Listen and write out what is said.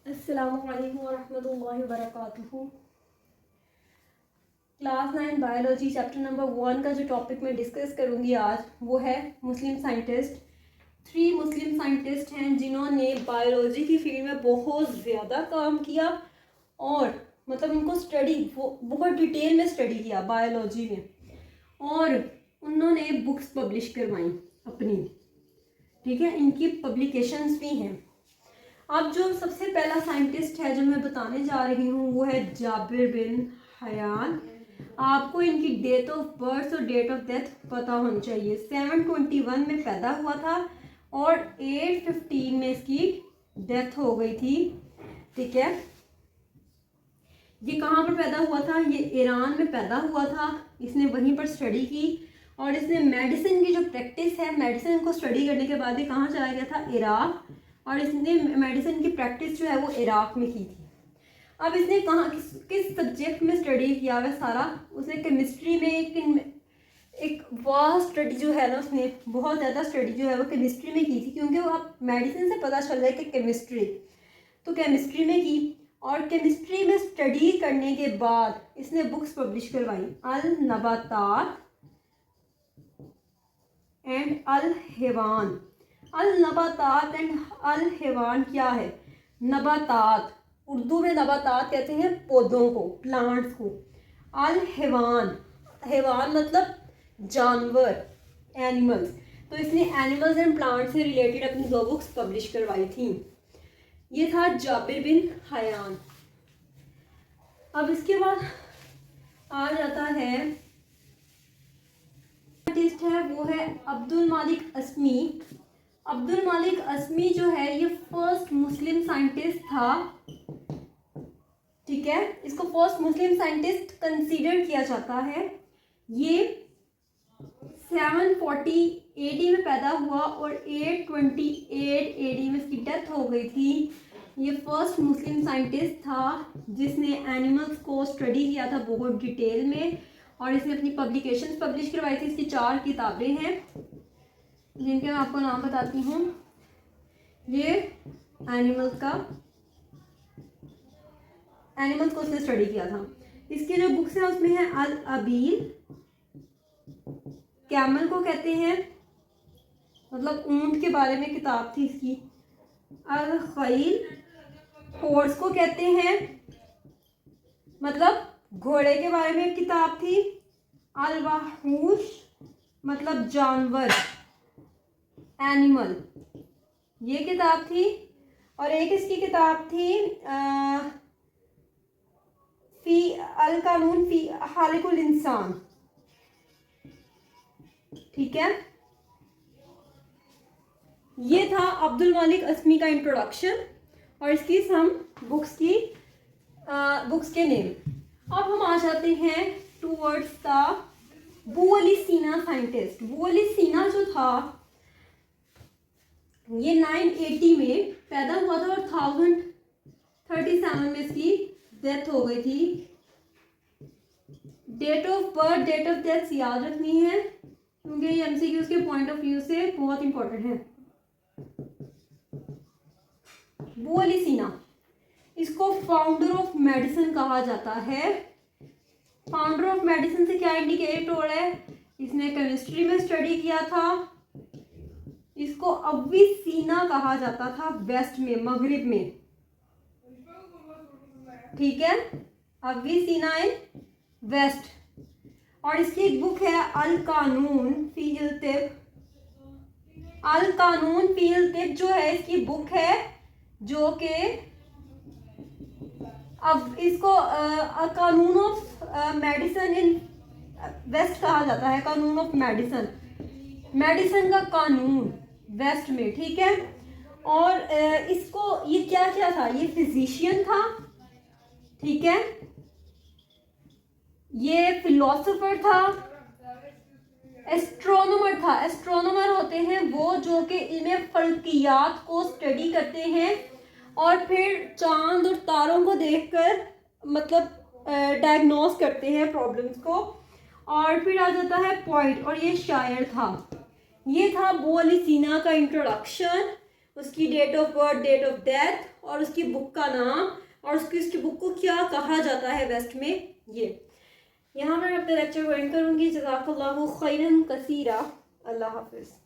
अस्सलामुअलैकुम वरहमतुल्लाहि वबरकातुहू। Class 9 biology chapter number 1 का जो टॉपिक मैं डिस्कस करूँगी आज वो है मुस्लिम साइंटिस्ट। 3 मुस्लिम साइंटिस्ट हैं जिन्होंने बायोलॉजी की फील्ड में बहुत ज़्यादा काम किया और मतलब उनको स्टडी बहुत डिटेल में स्टडी किया बायोलॉजी में, और उन्होंने बुक्स पब्लिश करवाई अपनी। ठीक है, इनकी पब्लिकेशंस भी हैं। अब जो सबसे पहला साइंटिस्ट है जो मैं बताने जा रही हूँ वो है जाबिर बिन हयान। आपको इनकी डेट ऑफ बर्थ और डेट ऑफ डेथ पता होनी चाहिए। 721 में पैदा हुआ था और 815 में इसकी डेथ हो गई थी। ठीक है, ये कहाँ पर पैदा हुआ था? ये ईरान में पैदा हुआ था। इसने वहीं पर स्टडी की और इसने मेडिसिन की जो प्रैक्टिस है, मेडिसिन को स्टडी करने के बाद ये कहाँ चला गया था? इराक। और इसने मेडिसिन की प्रैक्टिस जो है वो इराक में की थी। अब इसने कहाँ किस सब्जेक्ट में स्टडी किया हुआ सारा? उसने केमिस्ट्री में एक वास्ट स्टडी जो है ना, उसने बहुत ज़्यादा स्टडी जो है वो केमिस्ट्री में की थी, क्योंकि वो आप मेडिसिन से पता चल रहा है कि केमिस्ट्री, तो केमिस्ट्री में की। और केमिस्ट्री में स्टडी करने के बाद इसने बुक्स पब्लिश करवाई, अल नबातात एंड अल हैवान। अल नबातात एंड अल हैवान क्या है? नबातात, उर्दू में नबातात कहते हैं पौधों को, प्लांट्स को। अल हैवान, हैवान मतलब जानवर, एनिमल्स। तो इसने एनिमल्स एंड प्लांट्स से रिलेटेड अपनी 2 बुक्स पब्लिश करवाई थी। ये था जाबिर बिन हयान। अब इसके बाद आ जाता है साइंटिस्ट है, वो है अब्दुल मालिक अस्मी। अब्दुल मालिक अस्मी जो है ये फर्स्ट मुस्लिम साइंटिस्ट था। ठीक है, इसको फर्स्ट मुस्लिम साइंटिस्ट कंसीडर किया जाता है। ये 740 AD में पैदा हुआ और 828 AD में इसकी डेथ हो गई थी। ये फर्स्ट मुस्लिम साइंटिस्ट था जिसने एनिमल्स को स्टडी किया था बहुत डिटेल में, और इसने अपनी पब्लिकेशंस पब्लिश करवाई थी। इसकी 4 किताबें हैं जिनके मैं आपको नाम बताती हूँ। ये एनिमल्स को उसने स्टडी किया था। इसकी जो बुक्स हैं उसमें है अल अबील, कैमल को कहते हैं, मतलब ऊंट के बारे में किताब थी इसकी। अल खैल, हॉर्स को कहते हैं, मतलब घोड़े के बारे में किताब थी। अल वहूश मतलब जानवर, एनिमल, ये किताब थी। और एक इसकी किताब थी फी अल कानून फी खालिकुल इंसान। ठीक है, ये था अब्दुल मालिक अस्मी का इंट्रोडक्शन और इसकी हम बुक्स के नेम। अब हम आ जाते हैं टूवर्ड्स द बू अली सीना साइंटिस्ट। बू अली सीना जो था ये 980 में पैदा हुआ था और 1037 में इसकी डेथ हो गई थी। Date of birth, date of death याद रखनी है क्योंकि ये एमसीक्यूज के पॉइंट ऑफ व्यू से बहुत इंपॉर्टेंट है। बू अली सीना, इसको फाउंडर ऑफ मेडिसिन कहा जाता है। फाउंडर ऑफ मेडिसिन से क्या इंडिकेट हो रहा है? इसने केमिस्ट्री में स्टडी किया था। इसको अविसीना कहा जाता था वेस्ट में, मगरिब में। ठीक है, अविसीना इन वेस्ट। और इसकी एक बुक है अल कानून फी इल तिब। अल कानून फी इल तिब जो है इसकी बुक है, जो कि अब इसको कानून ऑफ मेडिसिन इन वेस्ट कहा जाता है। कानून ऑफ मेडिसिन, मेडिसिन का कानून वेस्ट में। ठीक है, और इसको ये क्या था? ये फिजिशियन था। ठीक है, ये फिलोसोफर था, एस्ट्रोनॉमर था। एस्ट्रोनॉमर होते हैं वो जो कि इल्म फल्कियात को स्टडी करते हैं और फिर चांद और तारों को देखकर मतलब डायग्नोस करते हैं प्रॉब्लम्स को। और फिर आ जाता है पोइट, और ये शायर था। ये था बू अली सीना का इंट्रोडक्शन। उसकी date of birth, date of death और उसकी बुक का नाम और उसकी बुक को क्या कहा जाता है वेस्ट में। ये यहाँ मैं अपने लेक्चर को एंड करूँगी। जज़ाकल्लाहु खैरन कसीरा। अल्लाह हाफिज़।